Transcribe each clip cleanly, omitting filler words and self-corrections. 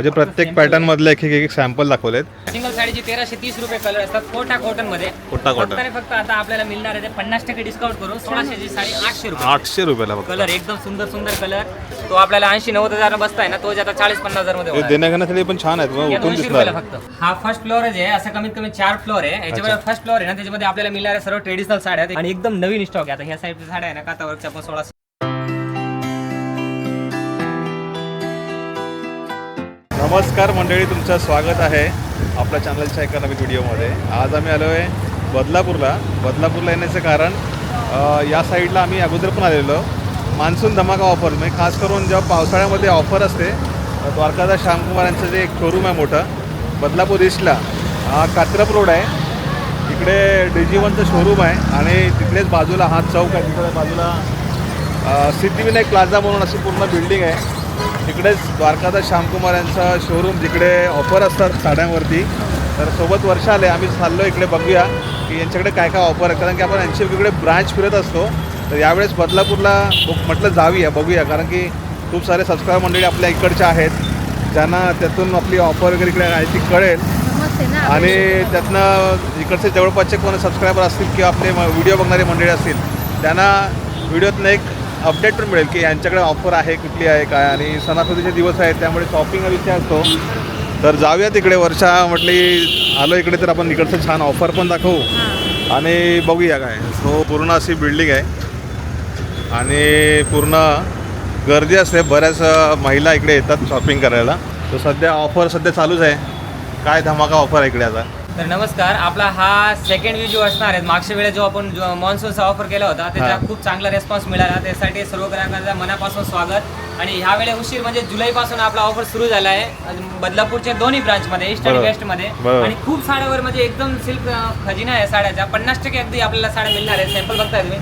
म्हणजे प्रत्येक पॅटर्न मधले एक सॅम्पल दाखवलेत. सिंगल साडीचे 1330 रुपये कलर असतात कोटा कॉटन मध्ये. कोटा कॉटन फक्त आता आपल्याला मिळणार आहे 50% डिस्काउंट करून 1600 ची साडी 800 रुपये. 800 रुपयाला फक्त. कलर एकदम सुंदर सुंदर कलर. तो आपल्याला 80-90 हजार बसताय ना, तो आता 40-50 हजार मध्ये होणार. देण्याघेण्यासाठी पण छान आहेत, मग उठून दिसणार. फक्त हा फर्स्ट फ्लोअर आहे, असं कमीत कमी 4 फ्लोअर आहे. याच्यामध्ये फर्स्ट फ्लोअर आहे ना, त्याच्यामध्ये आपल्याला मिळणार आहे सर्व ट्रेडिशनल साड्या आणि एकदम नवीन स्टॉक आहे. आता ह्या साईडच्या साड्या आहे ना, कातावर्कच्या आपण 1600. नमस्कार मंडळी, तुमचं स्वागत आहे आपल्या चॅनलच्या एका नवीन व्हिडिओमध्ये. आज आम्ही आलो आहे बदलापूरला येण्याचं कारण या साईडला आम्ही अगोदर पण आलेलो. मान्सून धमाका ऑफर, म्हणजे खास करून जेव्हा पावसाळ्यामध्ये ऑफर असते, द्वारकादास श्यामकुमार यांचं जे एक शोरूम आहे मोठं बदलापूर ईस्टला, हा कात्रप रोड आहे, इकडे DG1चं शोरूम आहे आणि तिकडेच बाजूला हा चौक आहे, तिकडे बाजूला सिद्धिविनायक प्लाझा म्हणून अशी पूर्ण बिल्डिंग आहे. तिकडेच द्वारकादास श्यामकुमार यांचा शोरूम, जिकडे ऑफर असतात साड्यांवरती. तर सोबत वर्ष आले, आम्ही चाललो इकडे बघूया की यांच्याकडे काय काय ऑफर आहे, कारण की आपण यांची इकडे ब्रांच फिरत असतो. तर यावेळेस बदलापूरला म्हटलं जाऊया, बघूया, कारण की खूप सारे सबस्क्रायबर मंडळी आपल्या इकडच्या आहेत, ज्यांना त्यातून आपली ऑफर वगैरे इकडे आहे ती कळेल. आणि त्यातनं इकडचे जवळपासचे कोण सबस्क्रायबर असतील किंवा आपले व्हिडिओ बघणारे मंडळी असतील, त्यांना व्हिडिओतनं एक अपडेट पण मिळेल की यांच्याकडे ऑफर आहे, कुठली आहे काय. आणि सणासुदीचे दिवस आहेत, त्यामुळे शॉपिंग हा विषय असतो. तर जाऊया तिकडे. वर्षा म्हटली आलो इकडे, तर आपण इकडचं छान ऑफर पण दाखवू आणि बघूया काय. सो पूर्ण अशी बिल्डिंग आहे आणि पूर्ण गर्दी असते, बऱ्याच महिला इकडे येतात शॉपिंग करायला. तर सध्या ऑफर चालूच आहे. काय धमाका ऑफर आहे इकडे आता. तर नमस्कार, आपला हा सेकंड व्हिडिओ असणार आहे. मागच्या वेळेस जो आपण मॉन्सूनचा ऑफर केला होता, त्याचा खूप चांगला रिस्पॉन्स मिळाला. त्यासाठी सर्व ग्राहकांचा मनापासून स्वागत. आणि ह्या वेळेस उशीर म्हणजे जुलैपासून आपला ऑफर सुरू झाला आहे बदलापूरच्या दोन्ही ब्रांचमध्ये, ईस्ट आणि वेस्टमध्ये. आणि खूप साड्यावर म्हणजे एकदम सिल्क खजिना आहे साड्याचा. 50% अगदी आपल्याला साड्या मिळणार आहे. सॅम्पल बघताय तुम्ही,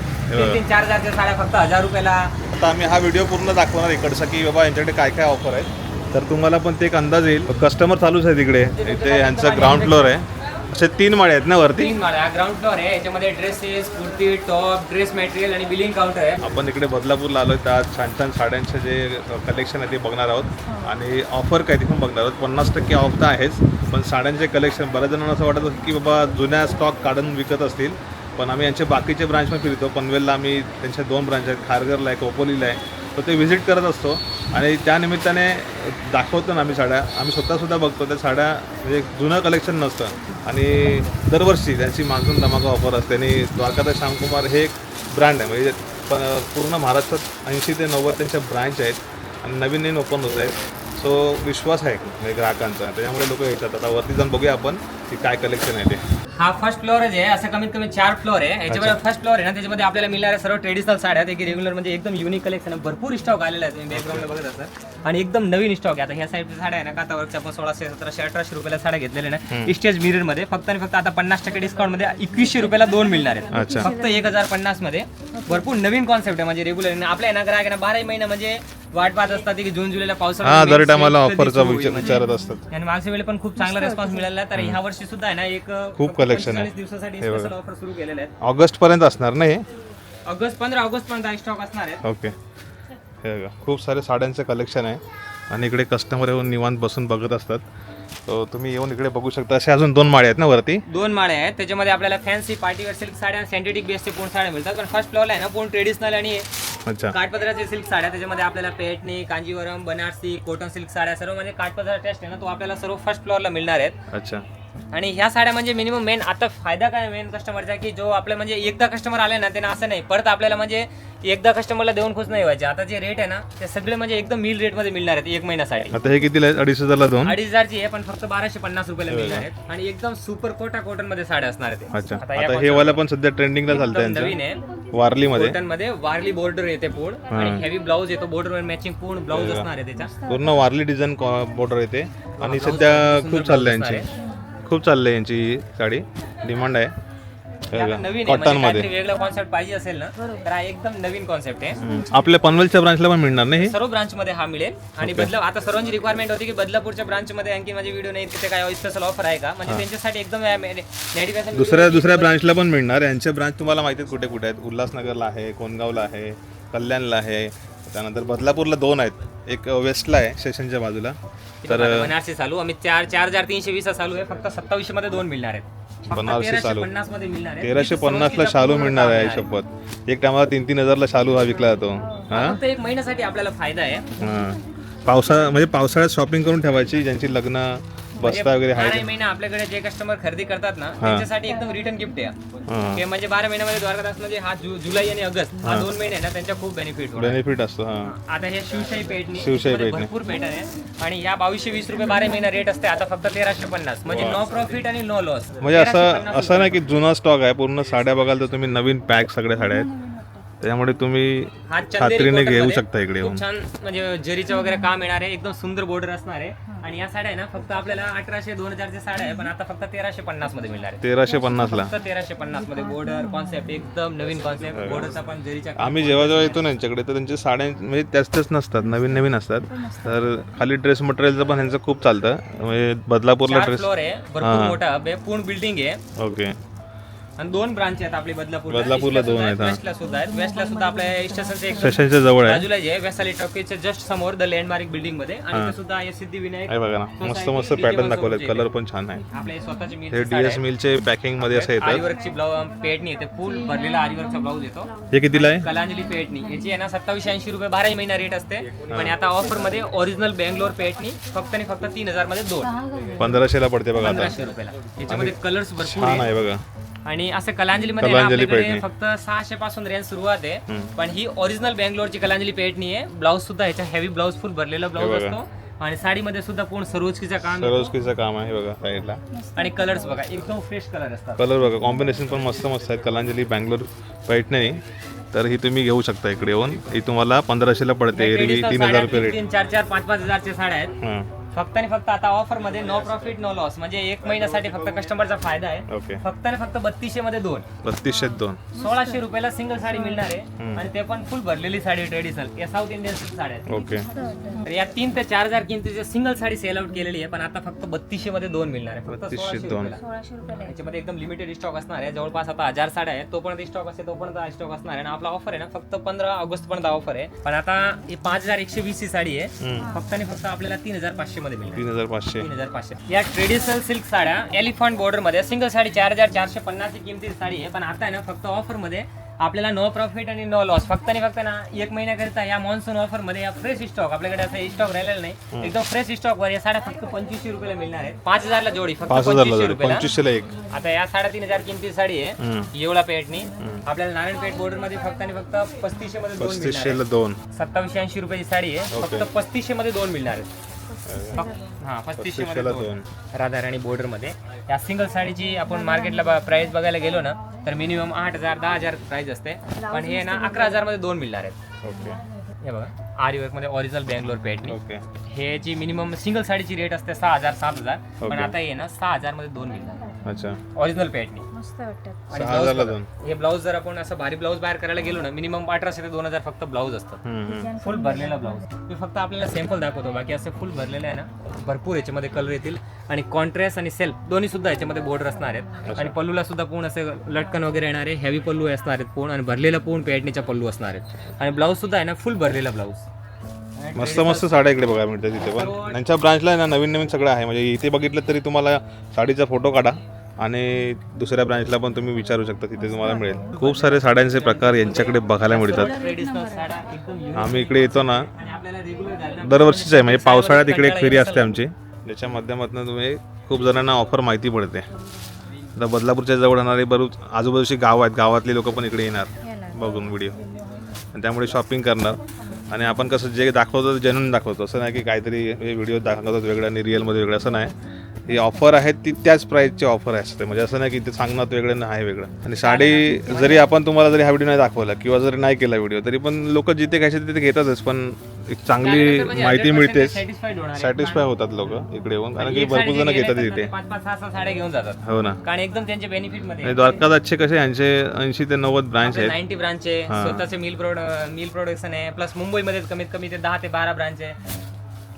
3-4 हजारच्या साड्या फक्त 1000 रुपयाला. आता आम्ही हा व्हिडिओ पूर्ण दाखवणार इकडचा की बाबा यांच्याकडे काय काय ऑफर आहेत, तर तुम्हाला पण ते एक अंदाज येईल. कस्टमर चालूच आहे तिकडे. इथे यांचं ग्राउंड फ्लोअर आहे, असे 3 माळे आहेत ना वरती. 3 माळे, हा ग्राउंड फ्लोअर आहे. याच्यामध्ये dresses, kurti, top, dress material आणि बिलिंग काउंटर आहे. आपण इकडे बदलापूरला आलो, त्यात छान छान साड्यांचे जे कलेक्शन आहे ते बघणार आहोत आणि ऑफर काय ते पण बघणार आहोत. 50% ऑफ तर आहेच, पण साड्यांचे कलेक्शन बऱ्याच जणांना असं वाटत असतं की बाबा जुन्या स्टॉक काढून विकत असतील, पण आम्ही यांचे बाकीचे ब्रांच पण फिरतो. पनवेलला आम्ही त्यांच्या 2 ब्रांच आहेत, खारघरला आहे, कोपोलीला आहे. तर ते व्हिजिट करत असतो आणि त्यानिमित्ताने दाखवतो ना आम्ही साड्या. आम्ही स्वतःसुद्धा बघतो त्या साड्या, म्हणजे जुनं कलेक्शन नसतं आणि दरवर्षी त्यांची मान्सून धमाका ऑफर असते. आणि द्वारकादास श्यामकुमार हे एक ब्रँड आहे, म्हणजे पूर्ण महाराष्ट्रात 80 ते 90 त्यांच्या ब्रँच आहेत आणि नवीन ओपन होत आहेत. सो विश्वास आहे म्हणजे ग्राहकांचा, त्याच्यामुळे लोक येतात. आता वरती जाऊन बघूया आपण की काय कलेक्शन आहे ते. हा फर्स्ट फ्लोअर आहे, असं कमीत कमी 4 फ्लोअर आहे. याच्यामध्ये फर्स्ट फ्लोअर आहे ना, त्याच्यामध्ये आपल्याला मिळणार सर्व ट्रेडिशनल साड्या आहेत. रेग्युलर म्हणजे एकदम युनिक कलेक्शन आहे. भरपूर स्टॉक आलेला आहे, तुम्ही बॅकग्राऊंडला बघत असाल. आणि एकदम नवीन स्टॉक आहे. आता ह्या साईडच्या साड्या आहे ना, कातावर्कच्या आपण 1600, 1700, 1800 रुपयाला साड्या घेतलेल्या ना, इस्टेज मिरर मध्ये. फक्त आणि फक्त आता 50% डिस्काउंट मध्ये 2100 रुपयाला 2 मिळणार आहेत. फक्त 1050 मध्ये. भरपूर नवीन कॉन्सेप्ट आहे, म्हणजे रेग्युलर आपल्या ना ग्राहकांना 12 महिना म्हणजे वाट पाहत असतात की जून जुलैला पावसाळा दर टायमाला ऑफरचा विचारत असतात. आणि मागच्या वेळेला पण खूप चांगला रिस्पॉन्स मिळाला. तर ह्या वर्षी सुद्धा आहे ना, एक खूप कलेक्शन आहे. 40 दिवसासाठी स्पेशल ऑफर सुरू केलेले आहेत. ऑगस्ट पर्यंत असणार ना हे? 15 ऑगस्ट पर्यंत स्टॉक असणार आहे. ओके, हे बघा खूप सारे साड्यांचं कलेक्शन आहे आणि इकडे कस्टमर येऊन निवांत बसून बघत असतात. तो तुम्ही येऊन इकडे बघू शकता. असे अजून 2 माळे आहेत ना वरती? 2 माळे आहेत. त्याच्यामध्ये आपल्याला फॅन्सी पार्टीवेअर सिल्क साड्या, सिंथेटिक बेसचे पूर्ण साड्या मिळतात. पण फर्स्ट फ्लोअरला आहे ना पूर्ण ट्रेडिशनल आणि काठपदराचे सिल्क साड्या. त्याच्यामध्ये आपल्याला पेटणी, कांजीवरम, बनारसी, कॉटन सिल्क साड्या सर्व म्हणजे काठपदरा टेस्ट आहे ना, तो आपल्याला सर्व फर्स्ट फ्लोअरला मिळणार आहेत. अच्छा. आणि ह्या साड्या म्हणजे मिनिमम मेन आता फायदा काय मेन कस्टमरचा की जो आपल्या म्हणजे एकदा कस्टमर आले ना, त्यांना असं नाही परत आपल्याला म्हणजे एकदा कस्टमरला देऊन खुश नाही व्हायचे. आता जे रेट आहे ना, ते सगळे म्हणजे एकदम मिल रेट मध्ये मिळणार आहेत 1 महिन्यासाठी. आता हे कितीला आहे? 2500 ला 2? 2500 आहे, पण फक्त 1250 रुपयाला मिळणार आहेत. आणि एकदम सुपर कोटा कॉटन मध्ये साड्या असणार आहेत. अच्छा. आता हे वाला पण सध्या ट्रेंडिंगला चालतंय, नवीन आहे, वारली मध्ये. कॉटन मध्ये वारली बॉर्डर येते पूर्ण आणि हेवी ब्लाऊज येतो, बॉर्डर मॅचिंग पूर्ण ब्लाऊज असणार आहे त्याचा. पूर्ण वारली डिझाइन बॉर्डर येते आणि सध्या खूप चाललंय यांची, खूप चाललंय यांची साडी, डिमांड आहे. नवीन कॉटन मध्ये वेगळा कॉन्सेप्ट पाहिजे असेल ना, तर हा एकदम नवीन कॉन्सेप्ट आहे. आपल्या पनवेलच्या ब्रांचला पण मिळणार नाही? सर्व ब्रांच मध्ये हा मिळेल. आणि आता सर्वांची रिक्वायरमेंट होती की बदलापूरच्या ब्रांच मध्ये आणखी माझे व्हिडिओ नाही, तिथे काय स्पेशल ऑफर आहे का, म्हणजे त्यांच्यासाठी एकदम दुसऱ्या ब्रांचला पण मिळणार. यांच्या ब्रांच तुम्हाला माहिती आहे कुठे कुठे आहेत? उल्हासनगरला आहे, कोणगावला आहे, कल्याणला आहे, त्यानंतर बदलापूरला 2 आहेत, एक वेस्टला आहे स्टेशनच्या बाजूला. तर बनारसी चालू आम्ही 4,320 चालू आहे, फक्त 27 मध्ये 2 मिळणार आहेत. बनारसी चालू 1350 मध्ये मिळणार आहे. 1350ला शालू मिळणार आहे. शपथ, एक टायमाला 3-3 हजारला शालू हा विकला जातो. हा, फक्त 1 महिन्यासाठी आपल्याला फायदा आहे. म्हणजे पावसाळ्यात शॉपिंग करून ठेवायची, ज्यांची लग्न बस्ता वगैरे आहे. 12 महिना आपल्याकडे जे कस्टमर खरेदी करतात ना त्यांच्यासाठी एकदम रिटर्न गिफ्ट आहे. ते म्हणजे 12 महिन्यामध्ये द्वारकादास मध्ये हा जुलै आणि ऑगस्ट हा 2 महिने ना त्यांच्या खूप बेनिफिट असतो. आता हे शिवशाही पेटणी भरपूर पॅटर्न आहे आणि या 2220 रुपये 12 महिना रेट असते. आता फक्त 1350 म्हणजे नो प्रॉफिट आणि नो लॉस. म्हणजे असं नाही की जुना स्टॉक आहे, पूर्ण साड्या बघाल तर तुम्ही नवीन पॅक सगळ्या साड्या आहेत, त्यामुळे तुम्ही खात्रीने घेऊ शकता इकडे येऊन. छान म्हणजे जरीचं वगैरे काम येणार आहे, एकदम सुंदर बॉर्डर असणार आहे. आणि या साड्या आहे ना फक्त आपल्याला 1800-2000 साड्या आहे, पण आता फक्त 1350 मध्ये मिळणार आहे. 1350ला फक्त 1350 मध्ये बॉर्डर कॉन्सेप्ट एकदम नवीन कॉन्सेप्ट. बॉर्डरचा पण जरीच्या आम्ही जेव्हा येतो ना यांच्याकडे तर त्यांच्या साड्या म्हणजे त्याच नसतात, नवीन असतात. तर खाली ड्रेस मटेरियलचं पण ह्यांचं खूप चालतं. म्हणजे बदलापूरला ड्रेस फ्लोर आहे, भरपूर मोठा हब आहे, पूर्ण बिल्डिंग आहे. ओके. आणि 2 ब्रांच आहेत आपली बदलापूरला 2 आहेत. वेस्टला सुद्धा आहेत. वेस्टला सुद्धा आपल्या स्टेशनच्या जवळ आहे, बाजूला जे वैशाली टॉकीजच्या जस्ट समोर द लँडमार्क बिल्डिंग मध्ये. आणि ते सुद्धा आहे सिद्धिविनायक आहे बघा ना, मस्त पॅटर्न दाखवले, कलर पण छान आहे. आपले स्वतःचे हे DS मिलचे पॅकिंग मध्ये असं येतात. आरीवर्कची ब्लाउज पेटणी येते, फुल भरलेला आरीवर्कचा ब्लाउज येतो. हे कितीला आहे? कलांजली पेटणी याची आहे ना 2780 रुपये 12 महिना रेट असते. आणि आता ऑफर मध्ये ओरिजिनल बेंगलोर पेटणी फक्त आणि फक्त 3000 मध्ये 2 1500ला पडते बघा आता. 1500 रुपयाला. याच्यामध्ये कलर्स भरपूर छान आहे बघा. आणि असं कलांजली मध्ये फक्त 600 पासून रेंज सुरुवात आहे. पण ही ओरिजिनल बेंगलोरची कलांजली पेटणी आहे. ब्लाऊज सुद्धा ह्याच्या हेवी ब्लाऊज, फुल भरलेला ब्लाऊज असतो. आणि साडीमध्ये सुद्धा पूर्ण सरोजकीचं काम आहे बघा साईडला. आणि कलर्स बघा एकदम फ्रेश कलर असतात. कलर बघा, कॉम्बिनेशन पण मस्त आहेत. कलांजली बेंगलोर पैठणी, तर ही तुम्ही घेऊ शकता इकडे येऊन. ही तुम्हाला 1500ला पडते, एरवी 3000 रुपये रेट. 4-4, 5-5 हजारच्या साड्या आहेत. फक्त आणि फक्त आता ऑफर मध्ये नो प्रॉफिट नो लॉस, म्हणजे 1 महिन्यासाठी फक्त कस्टमरचा फायदा आहे. ओके. फक्त आणि फक्त 3200 मध्ये 2. 3202 1600 रुपयाला सिंगल साडी मिळणार आहे. आणि ते पण फुल भरलेली साडी, ट्रेडिशनल या साऊथ इंडियन साड्या आहेत. ओके. तर या 3 ते 4000 किमतीची सिंगल साडी सेल आउट केलेली आहे, पण आता फक्त 3200 मध्ये 2 मिळणार आहे. फक्त 1600 रुपयाला. याच्यामध्ये एकदम लिमिटेड स्टॉक असणार आहे. जवळपास आता 1000 साड्या आहेत. तोपर्यंत स्टॉक असते, तोपर्यंत स्टॉक असणार आहे. आणि आपला ऑफर आहे ना फक्त 15 ऑगस्ट पर्यंत ऑफर आहे. पण आता ही 5120 ची साडी आहे, फक्त आणि फक्त आपल्याला 3500 मध्ये मिळणार. 3500. या ट्रेडिशनल सिल्क साड्या एलिफंट बॉर्डर मध्ये सिंगल साडी 4450 ची किमतीची साडी आहे. पण आता आहे ना फक्त ऑफर मध्ये आपल्याला नो प्रॉफिट आणि नो लॉस, फक्त आणि फक्त ना 1 महिन्याकरिता या मॉन्सून ऑफर मध्ये या फ्रेश स्टॉक, आपल्याकडे असं स्टॉक राहिलेला नाही, एकदम फ्रेश स्टॉक वर या साड्या फक्त 2500 रुपयाला मिळणार आहेत. 5000 ला जोडी, फक्त 2500 रुपयाला एक. आता या 3500 किमतीची साडी आहे येवला पेटणी, आपल्याला नारायणपेठ बॉर्डर मध्ये फक्त आणि फक्त 3500 मध्ये 2 मिळणार. 2780 रुपयाची साडी आहे, फक्त 3500 मध्ये 2 मिळणार आहेत. 3500 मध्ये 2 राधाराणी बॉर्डर मध्ये. या सिंगल साडीची आपण मार्केटला प्राइस बघायला गेलो ना तर मिनिमम 8000 10,000 प्राइस असते, पण हे ना 11000 मध्ये 2 मिळणार आहेत. ओके. हे बघा आरी वर्क मध्ये ओरिजिनल बेंगलोर पेटणी. हे जी मिनिमम सिंगल साडीची रेट असते 6000 7000, पण आता हे ना 6000 मध्ये 2 मिळणार. अच्छा. ओरिजिनल पेटणी. हे ब्लाऊज जर आपण असं भारी ब्लाऊज बाहेर करायला गेलो ना मिनिमम 1800 ते 2000 फक्त ब्लाऊज असतं. फुल भरलेला ब्लाऊज मी फक्त आपल्याला सॅम्पल दाखवतो, बाकी असं फुल भरलेलं आहे ना. भरपूर याच्यामध्ये कलर येतील आणि कॉन्ट्रास्ट आणि सेल्फ दोन्ही सुद्धा याच्यामध्ये बॉर्डर असणार आहेत. आणि पल्लूला सुद्धा पूर्ण असे लटकन वगैरे येणार आहे, हेवी पल्लू असणार आहेत पूर्ण, आणि भरलेला पूर्ण पेटणीचा पल्लू असणार आहे. आणि ब्लाऊज सुद्धा आहे ना फुल भरलेला ब्लाऊज. मस्त साड्या इकडे बघायला मिळतात. तिथे पण त्यांच्या ब्रांचला आहे ना नवीन सगळं आहे. म्हणजे इथे बघितलं तरी तुम्हाला साडीचा फोटो काढा आणि दुसऱ्या ब्रांचला पण तुम्ही विचारू शकता, तिथे तुम्हाला मिळेल. खूप सारे साड्यांचे प्रकार यांच्याकडे बघायला मिळतात. आम्ही इकडे येतो ना दरवर्षीच आहे, म्हणजे पावसाळ्यात इकडे एक फेरी असते आमची, ज्याच्या माध्यमातून तुम्ही खूप जणांना ऑफर माहिती पडते. आता बदलापूरच्या जवळ राहणारे बरेच आजूबाजूची गाव आहेत, गावातले लोक पण इकडे येणार बघून व्हिडिओ, आणि त्यामुळे शॉपिंग करणार. आणि आपण कसं जे दाखवतो ते जेन्युइन दाखवतो, असं नाही की काहीतरी व्हिडिओ दाखवतात वेगळं आणि रिअलमध्ये वेगळं, असं नाही. ही ऑफर आहे ती त्याच प्राईसची ऑफर असते, म्हणजे असं नाही की ते सांगणार वेगळं आहे वेगळं. आणि साडी जरी आपण तुम्हाला जरी हा व्हिडिओ नाही दाखवला किंवा जरी नाही केला व्हिडिओ, तरी पण लोक जिथे घ्यायचे तिथे घेतातच, पण एक चांगली माहिती मिळते, सॅटिस्फाय होतात लोक इकडे येऊन, कारण की भरपूर जण घेतात तिथे. 5-6 साड्या घेऊन जातात. हो ना, कारण एकदम त्यांचे बेनिफिट मध्ये. द्वारकादासचे कसे 80 ते 90 ब्रांच आहेत, 90 ब्रांच आहे, स्वतःचे मिल प्रोडक्शन आहे, प्लस मुंबईमध्ये कमीत कमी ते 10 ते 12 ब्रांच आहे.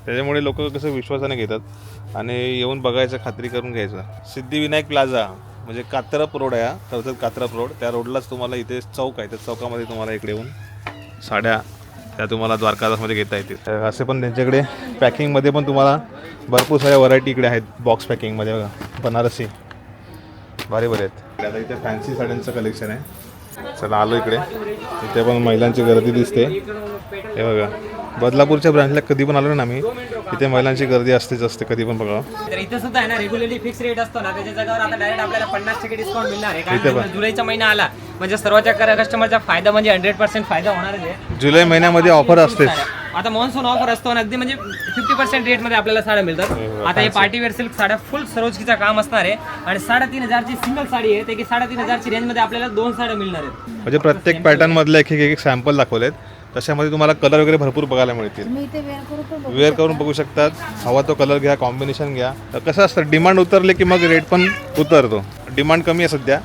त्याच्यामुळे लोक कसं विश्वासाने घेतात आणि येऊन बघायचं, खात्री करून घ्यायचं. सिद्धिविनायक प्लाझा म्हणजे कात्रप रोड आहे, कर्जत कात्रप रोड, त्या रोडलाच तुम्हाला इथे चौक आहे, त्या चौकामध्ये तुम्हाला इकडे येऊन साड्या त्या तुम्हाला द्वारकादासमध्ये घेता येतील. असे पण त्यांच्याकडे पॅकिंगमध्ये पण तुम्हाला भरपूर साऱ्या व्हरायटी इकडे आहेत. बॉक्स पॅकिंगमध्ये बघा, बनारसी भारी बरे आहेत. आता इथे फॅन्सी साड्यांचं कलेक्शन आहे. चला आलो इकडे. इथे पण महिलांची गर्दी दिसते. हे बघा, बदलापूरच्या ब्रांचला कधी पण आलो ना आम्ही, इथे महिलांची गर्दी असतेच असते कधी पण बघा. तर इथं सुद्धा आहे ना रेग्युलरली फिक्स रेट असतो ना, त्याच्या जागावर आता डायरेक्ट आपल्याला 50% डिस्काउंट मिळणार आहे. कारण जुलैचा महिना आला म्हणजे सर्वच्या कस्टमरचा फायदा म्हणजे 100% फायदा होणारच आहे. जुलै महिन्यामध्ये ऑफर असतेच. आता मॉन्सून ऑफर असतो आणि अगदी म्हणजे 50% रेटमध्ये आपल्याला साड्या मिळतात. आता हे पार्टीवेअर सिल्क साड्या फुल सरोजकीचं काम असणार आहे आणि 3,500ची सिंगल साडी आहे. ते की 3,500ची रेंजमध्ये आपल्याला 2 साड्या मिळणार आहेत. म्हणजे प्रत्येक पॅटर्न मधले एक सॅम्पल दाखवलेत. तशामध्ये तुम्हाला कलर वगैरे भरपूर बघायला मिळतील. वेअर करून बघू शकतात. हवा तो कलर घ्या, कॉम्बिनेशन घ्या. कसं असतं, डिमांड उतरले की मग रेट पण उतरतो. डिमांड कमी आहे सध्या,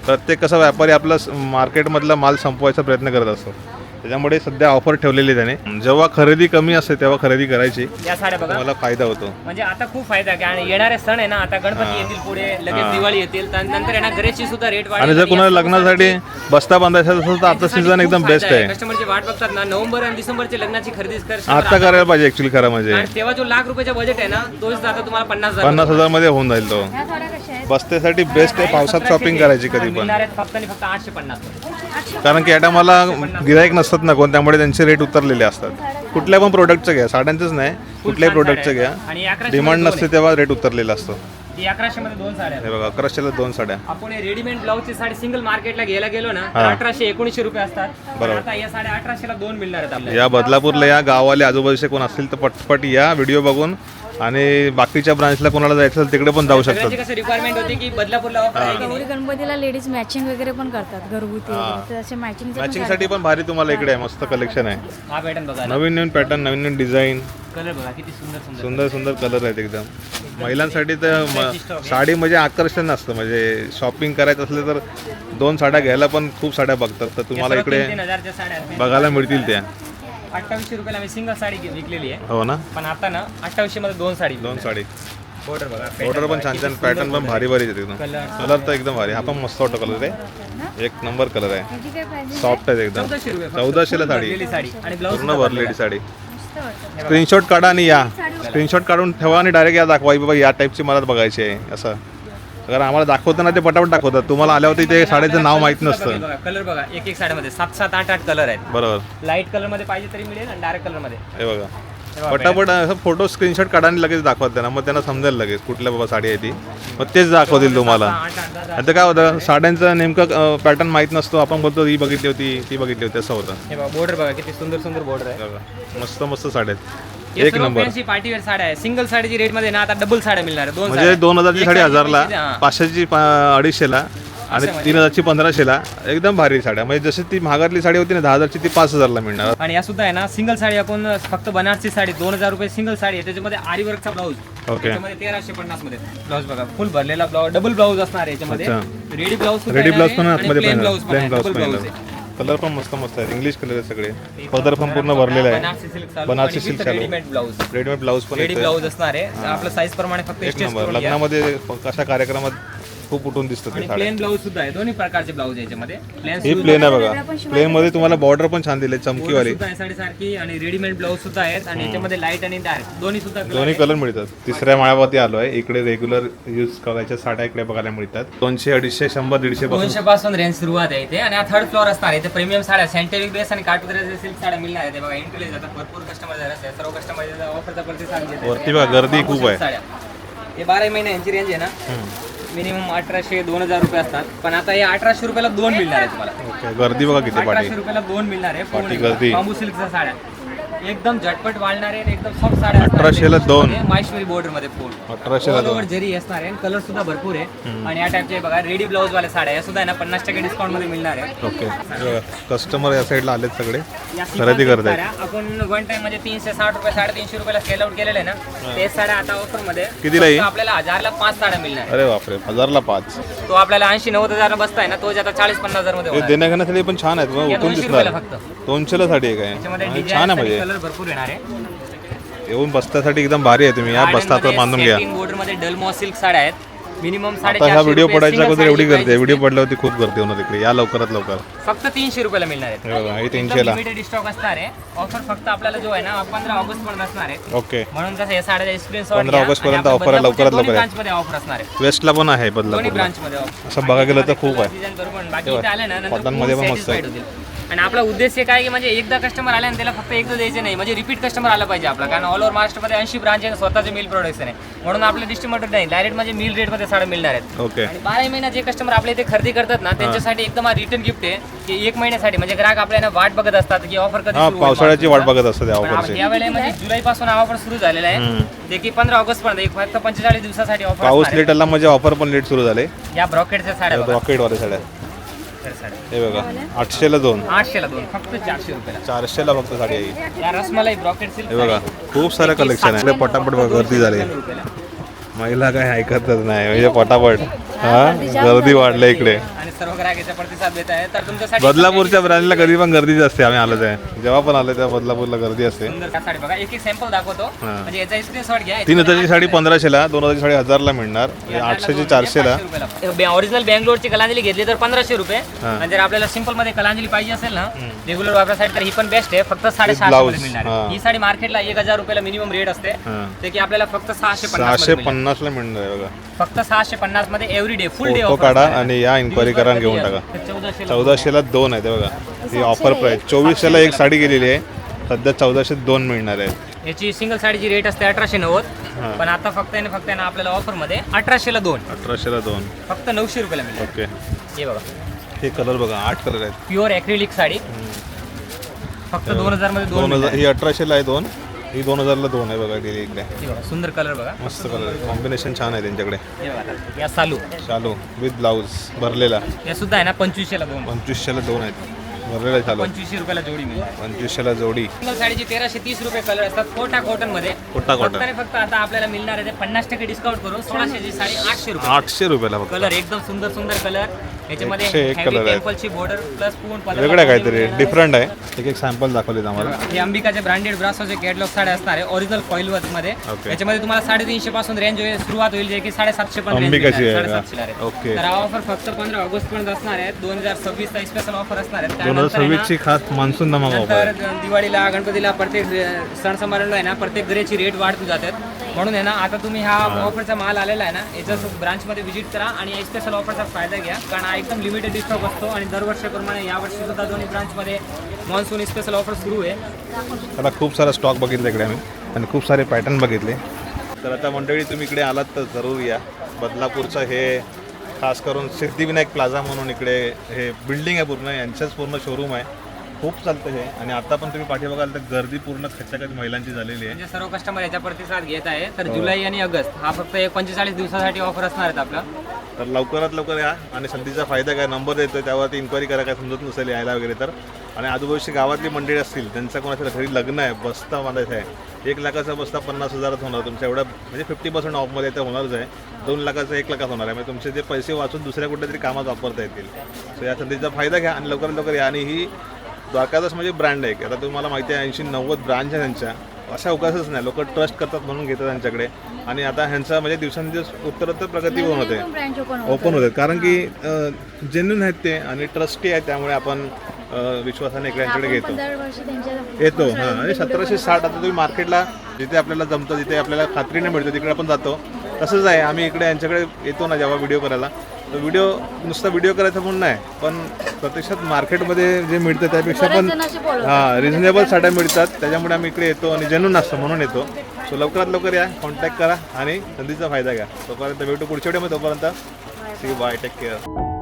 प्रत्येक कसा व्यापारी आपला मार्केटमधला माल संपवायचा प्रयत्न करत असतो. त्याच्यामुळे सध्या ऑफर ठेवलेली त्याने. जेव्हा खरेदी कमी असते तेव्हा खरेदी करायची. या साड्या बघा, मला फायदा होतो. म्हणजे आता खूप फायदा आहे. आणि येणारे सण आहे ना, आता गणपती येतील पुढे, लगेच दिवाळी येतील, नंतर येणार गणेशची सुद्धा रेट वाढेल. आणि जर कोणाला लग्नासाठी बस्ता बांधायचा असेल तर आता सीझन एकदम बेस्ट आहे. कस्टमरची वाट बघतात ना, नोव्हेंबर आणि डिसेंबरची लग्नाची खरेदी आता करायला पाहिजे ऍक्च्युली खरं म्हणजे. तेव्हा जो ₹1,00,000 बजेट आहे ना, तोच आता तुम्हाला 50,000 मध्ये होऊन जाईल. तो बस्त्यासाठी बेस्ट आहे. पावसात शॉपिंग करायची कधी पण. फक्त 850. कारण की या टायमाला गिराईक नसतात ना कोण, त्यामुळे त्यांचे रेट उतरलेले असतात. कुठल्या पण प्रोडक्टचं घ्या, साड्यांचंच नाही, कुठल्याही प्रोडक्टचं घ्या, डिमांड नसते तेव्हा रेट उतरलेला असतो. 1100 मध्ये 2 साड्या. हे बघा, 1100ला 2 साड्या. आपण रेडीमेड ब्लाऊजची साडी सिंगल मार्केटला घ्यायला गेलो ना, 1800-1900 रुपये असतात. पण आता या साड्या 1800ला 2 मिळणार आहेत आपल्याला. या बदलापूरला या गावाले आजूबाजूचे कोण असतील तर पटपट या व्हिडिओ बघून. आणि बाकीच्या ब्रांचला कोणाला जायचं असेल तिकडे पण जाऊ शकतात. कसं रिक्वायरमेंट होती की बदलापूरला ऑफर आहे की गौरी गणपतीला लेडीज मॅचिंग वगैरे पण करतात घरगुती वगैरे. तर असे मॅचिंग साठी पण भारी तुम्हाला इकडे आहे. मस्त कलेक्शन आहे. हा पॅटर्न बघा, नवीन पॅटर्न, नवीन डिझाईन, कलर बघा किती सुंदर सुंदर सुंदर कलर आहेत एकदम. महिलांसाठी तर साडी म्हणजे आकर्षण असतं. म्हणजे शॉपिंग करायचं असलं तर 2 साड्या घ्यायला पण खूप साड्या बघतात. तर तुम्हाला इकडे 3,000च्या साड्या बघायला मिळतील त्या. 2800 रुपयाला मी सिंगल साडी विकलेली आहे. हो ना. पण आता ना 2800 मध्ये 2 साडी. बॉर्डर बघा, बॉर्डर पण छान छान, पॅटर्न पण भारी भारी एकदम. कलर तर एकदम भारी. हा पण मस्त वाटतो कलर आहे, एक नंबर कलर आहे. सॉफ्ट आहे एकदम. 1400ला साडी आणि ब्लाऊज पूर्ण भरलेली साडी. स्क्रीनशॉट काढा आणि या. स्क्रीनशॉट काढून ठेवा आणि डायरेक्ट या दाखवा, बाबा या टाईपची मला बघायची आहे असं. कारण आम्हाला दाखवताना ते पटापट दाखवतात. तुम्हाला आल्यावरती ते साड्याचं नाव माहित नसतं. कलर बघा, एक साड्यामध्ये 7-7, 8-8 कलर आहेत. बरोबर. लाईट कलर मध्ये पाहिजे तरी मिळेल आणि डार्क कलर मध्ये. हे बघा, पटापट असं फोटो स्क्रीनशॉट काढा आणि लगेच दाखवत त्यांना. मग त्यांना समजेल लगेच कुठल्या बाबा साडी आहे ती. मग तेच दाखवतील तुम्हाला. आता काय होतं, साड्यांचं नेमकं पॅटर्न माहित नसतो. आपण बोलतो ही बघितली होती, ती बघितली होती, असं होतं. हे बघा, बॉर्डर बघा किती सुंदर सुंदर बॉर्डर आहे. मस्त मस्त साड्या आहेत, एक नंबर. पार्टीवेअर साड्या आहे. सिंगल साडीची रेट मध्ये ना आता डबल साड्या मिळणार आहे. म्हणजे 2000ची साडी 1000ला, 500ची 250ला आणि 3000ची 1500ला. एकदम भारी साड्या. म्हणजे जशी ती महागातली साडी होती ना 10,000ची, ती 5000ला मिळणार. आणि या सुद्धा आहे ना सिंगल साडी. आपण फक्त बनारसी साडी 2000 रुपये सिंगल साडी आहे. त्याच्यामध्ये आरी वर्कचा ब्लाऊज. ओके. त्याच्यामध्ये 1350 मध्ये ब्लाऊज बघा, फुल भरलेला ब्लाऊज, डबल ब्लाऊज असणार आहे याच्यामध्ये. रेडी ब्लाऊज पण आतमध्ये प्लेन ब्लाऊज ब्लाऊज. कलर पण मस्त मस्त आहेत. इंग्लिश कलर आहे सगळे. पदर पण पूर्ण भरलेला आहे. बनारसी सिल्क चालू. Readymade blouse. रेडीमेड ब्लाऊज पण रेडी ब्लाऊज असणार आहे. आपलं साईज प्रमाणे फक्त एक नंबर. लग्नामध्ये कशा कार्यक्रमात खूप उठून दिसतात ते साड्या. प्लेन ब्लाऊज सुद्धा आहे. दोन्ही प्रकारचे ब्लाऊज याच्यामध्ये. ही प्लेन आहे बघा. प्लेन मध्ये तुम्हाला बॉर्डर पण छान दिले, चमकीवाली साडीसारखी. आणि रेडीमेड ब्लाऊज सुद्धा आहेत. आणि याच्यामध्ये लाईट आणि डार्क दोन्ही सुद्धा दोन्ही कलर मिळतात. तिसऱ्या माळ्यावरती आलोय. इकडे रेग्युलर यूज करायच्या साड्या इकडे बघायला मिळतात. 200, 250, 100, 150 200 पासून रेंज सुरुवात आहे इथे. आणि हा 3rd फ्लोअर असणार आहे. इथे प्रीमियम साड्या, सॅनिटरी बेस आणि काठपदर सिल्क साड्या मिळणार आहेत. बघा इंटरव्ह्यू जातात. भरपूर कस्टमर झाले. सर्व कस्टमर ऑफरचा प्रतिसाद घेतात. वरती बघा गर्दी खूप आहे. हे 12 महिने यांची रेंज आहे ना. मिनिमम 1800-2000 रुपये असतात. पण आता हे 1800 रुपयाला 2 मिळणार आहे तुम्हाला. गर्दी बघा किती. 1800 रुपयाला 2 मिळणार आहे. पाठी गर्दी. बांबू सिल्कच्या साड्या एकदम झटपट वाळणारे आणि एकदम सॉफ्ट साड्या. 1800ला 2. माहेश्वरी बॉर्डर मध्ये फुल 1800ला 2 जरी असणार आहे. कलर सुद्धा भरपूर आहे. आणि या टाइपचे बघा रेडी ब्लाऊज वाले साड्या या सुद्धा आहे ना 50% डिस्काउंट मध्ये मिळणार आहे. ओके. कस्टमर या साईडला आलेत सगळे, या खरेदी करतात. आपण वन टाइम म्हणजे 360 रुपये 350 रुपयाला सेल आउट केलेले ना. ते साड्या आता ऑफर मध्ये कितीला येईल? आपल्याला 1000ला 5 साड्या मिळणार. अरे बापरे, 1000ला 5. तो आपल्याला 80-90 हजार बसताय ना, तो आता 40-50 मध्ये होणार. देण्या घेण्यासाठी पण छान आहेत. मग उठून दिसणार. 200ला साडी आहे काय, छान आहे. म्हणजे कलर भरपूर येणार आहे. येऊन बसण्यासाठी एकदम भारी आहे. तुम्ही या बसता तर बांधून घ्या. बॉर्डर मध्ये डलमो सिल्क साड्या आहेत. मिनिमम आता ह्या व्हिडिओ पडायच्या अगोदर एवढी गर्दी आहे, व्हिडिओ पडल्यावरती खूप गर्दी होणार इकडे. या लवकरात लवकर. फक्त 300 रुपयाला मिळणार आहे. हे बघा, हे 300 ला. लिमिटेड स्टॉक असणार आहे. ऑफर फक्त आपल्याला जो आहे ना 15 ऑगस्ट पर्यंत असणार आहे. ओके. म्हणून कसं हे साड्याचा एक्सपिरियन्स 15 ऑगस्ट पर्यंत ऑफर आहे, लवकरात लवकर ब्रांच मध्ये ऑफर असणार आहे. वेस्टला पण आहे दोन्ही बदलापूरला. ब्रांच मध्ये offer. असं बघा गेलं तर खूप आहे. डिझाइन करू पण बाकी इथे आले ना नंतर कॉटनमध्ये पण full मस्त आहे. satisfied होतील. आणि आपला उद्देश हे काय की म्हणजे एकदा कस्टमर आले आणि त्याला फक्त एकदा द्यायचे नाही, म्हणजे रिपीट कस्टमर आला पाहिजे आपला. कारण ऑल ओव्हर महाराष्ट्रामध्ये 80 ब्रांच आहे, स्वतःचे मिल प्रोडक्शन आहे. म्हणून आपले डिस्ट्रीब्युटर नाही, डायरेक्ट म्हणजे मिल रेटमध्ये साड्या मिळणार आहेत. ओके. आणि 12 महिना जे कस्टमर आपल्या इथे खरेदी करतात ना त्यांच्यासाठी एकदम रिटर्न गिफ्ट आहे की 1 महिन्यासाठी. म्हणजे ग्राहक आपल्याला वाट बघत असतात की ऑफर कधी हा, सुरू होईल. पावसाळ्याची वाट बघत असतात त्या ऑफरची. यावेळेला म्हणजे जुलै पासून ऑफर सुरू झालेला आहे, जे की 15 ऑगस्ट पर्यंत फक्त 45 दिवसासाठी ऑफर. पाऊस लेट आला म्हणजे ऑफर पण लेट सुरू झाले. या ब्रॉकेटच्या साड्या बघा. रॉकेटवाल्या साड्या हे बघा, 800 ला 2, 800 ला 2, फक्त 400 रुपयाला. 400 ला फक्त साडी आहे. या रसमलाई ब्रॉकेट सिल्क हे बघा, खूप सारं कलेक्शन आहे. पटापट बघा, गर्दी झाली. महिला काय ऐकतच नाही म्हणजे पटापट. हा, गर्दी वाढली इकडे. आणि सर्व ग्राहक याचा प्रतिसाद देत आहे. तर तुमच्यासाठी बदलापूरच्या ब्रांचला कधी पण गर्दीच असते. आम्ही आलोच आहे, जेव्हा पण आलो तेव्हा बदलापूरला गर्दी असते. सुंदर का साडी बघा, एक एक सॅम्पल दाखवतो. म्हणजे याचा स्क्रीनशॉट घ्या. 3000ची साडी 1500 ला, 2000ची साडी 1000 ला मिळणार. 800 ची 400 ला. ओरिजिनल बँगलोरची कलांजली घेतली तर 1500 रुपये. आणि जर आपल्याला सिंपल मध्ये कलांजली पाहिजे असेल ना रेग्युलर वापरासाठी तर ही पण बेस्ट आहे. फक्त 650 मध्ये मिळणार आहे. ही साडी मार्केटला 1000 रुपयाला मिनिमम रेट असते, ते की आपल्याला फक्त 650 ला मिळणार आहे बघा. फक्त 650 मध्ये एव्हरी डे फुल डे फोटो काढा आणि या इन्क्वायरी करा आणि घेऊन टाका. 1400 ला 2 आहे ते बघा. ही ऑफर प्राइस. 2400 ला एक साडी गेलेली आहे, सध्या 1400 2 मिळणार आहे. याची सिंगल साडीची रेट असते 1890, पण आता फक्त ना आपल्याला ऑफर मध्ये 1800 ला 2, 1800 ला 2, फक्त 900 रुपयाला मिळेल. ओके. हे बघा, हे कलर बघा, 8 कलर आहेत. प्युअर ॲक्रिलिक साडी फक्त 2000 मध्ये 2000. ही 1800 ला आहे 2, ही 2000 ला 2 आहे बघा. गेली इकडे हे बघा, सुंदर कलर बघा. मस्त कलर, कॉम्बिनेशन छान आहे त्यांच्याकडे. हे बघा, या सालू शालू विथ ब्लाऊज भरलेला. या सुद्धा आहे ना 2500 ला 2, 2500 ला 2 आहेत. भरलेला शालू 2500 रुपयाला जोडी मिळेल. 2500 ला जोडी. सिंगल साडीची 1330 रुपये कलर असतात. कोटा कॉटन मध्ये कोटा कॉटन. फक्त आणि फक्त आता आपल्याला मिळणार आहे ते 50% डिस्काउंट करून 1600 ची साडी 800 रुपये. 800 रुपयाला फक्त. कलर एकदम सुंदर सुंदर कलर. याच्यामध्ये 101 heavy कलर आहेत. टेम्पलची बॉर्डर प्लस पूर्ण वेगळं काहीतरी डिफरंट आहे. एक एक सॅम्पल दाखवलेत आम्हाला. हे अंबिकाचे ब्रँडेड ब्रासोचे कॅटलॉग साड्या असणार आहे, ओरिजिनल फॉईल मध्ये. Okay. याच्यामध्ये तुम्हाला 350 पासून रेंज सुरुवात होईल, जे की 750 पण अंबिकाची आहे का? 750 आहे. ओके. तर हा ऑफर फक्त 15 ऑगस्ट पर्यंत असणार आहे. 2026 चा स्पेशल ऑफर असणार आहे. 2026 ची खास मान्सून धमाका ऑफर नंतर आहे. दिवाळीला गणपतीला प्रत्येक सण समारंभ आहे ना, प्रत्येक ग्रेची रेट वाढत जातात. म्हणून आहे ना आता तुम्ही हा ऑफरचा माल आलेला आहे ना, याच्या ब्रांच मध्ये व्हिजिट करा आणि या स्पेशल ऑफरचा फायदा घ्या. कारण हा एकदम लिमिटेड स्टॉक असतो आणि दरवर्षीप्रमाणे यावर्षी सुद्धा दोन्ही ब्रांच मध्ये मॉन्सून स्पेशल ऑफर सुरू आहे. त्याला खूप सारा स्टॉक बघितला इकडे आम्ही आणि खूप सारे पॅटर्न बघितले. तर आता मंडळी तुम्ही इकडे आलात तर जरूर या. बदलापूरचं हे खास करून सिद्धिविनायक प्लाझा म्हणून इकडे हे बिल्डिंग आहे पूर्ण, यांचंच पूर्ण शोरूम आहे. खूप चालतं हे. आणि आता पण तुम्ही पाठी बघाल तर गर्दी पूर्ण खचाखच महिलांची झालेली आहे. म्हणजे सर्व कस्टमर याचा प्रतिसाद घेत आहे. तर जुलै आणि ऑगस्ट हा फक्त 45 दिवसासाठी ऑफर असणार आहेत आपला. तर लवकरात लवकर या आणि संधीचा फायदा काय, नंबर देतो त्यावरती इन्क्वायरी करा. काय समजत नसेल यायला वगैरे तर. आणि आजूबाजूची गावातली मंडळी असतील त्यांचा कोणाच्या घरी लग्न आहे, बस्ता बांधायचा आहे, 1 लाखाचा बस्ता 50,000 होणार तुमच्या. एवढा म्हणजे 50% ऑफमध्ये तर होणारच आहे. 2 लाखाचा 1 लाखात होणार आहे. म्हणजे तुमचे ते पैसे वाचून दुसऱ्या कुठेतरी कामात वापरता येतील. सो या संधीचा फायदा घ्या आणि लवकरात लवकर या. आणि ही द्वारकादास म्हणजे ब्रँड आहे की आता तुम्हाला माहिती आहे 80-90 ब्रांच आहे त्यांच्या. अशा अवकाशच नाही, लोक ट्रस्ट करतात म्हणून घेतात त्यांच्याकडे. आणि आता ह्यांचा म्हणजे दिवसांदिवस उत्तरोत्तर प्रगती होऊन होते, ब्रँच ओपन होते. कारण की जेन्युन आहेत ते आणि ट्रस्टी आहेत, त्यामुळे आपण विश्वासाने इकडे यांच्याकडे येतो. हां, आणि 1760 आता तुम्ही मार्केटला जिथे आपल्याला जमतं, जिथे आपल्याला खात्रीने मिळतं तिकडे आपण जातो. तसंच आहे, आम्ही इकडे यांच्याकडे येतो ना जेव्हा व्हिडिओ करायला, तर नुसता व्हिडिओ करायचा म्हणून नाही, पण प्रत्यक्षात मार्केटमध्ये जे मिळतं त्यापेक्षा पण रिझनेबल साड्या मिळतात. त्याच्यामुळे आम्ही इकडे येतो आणि जेन्युन असतं म्हणून येतो. सो लवकरात लवकर या, कॉन्टॅक्ट करा आणि संधीचा फायदा घ्या. तोपर्यंत भेटू पुढच्या व्हिडिओमध्ये. तोपर्यंत see you, bye, take care.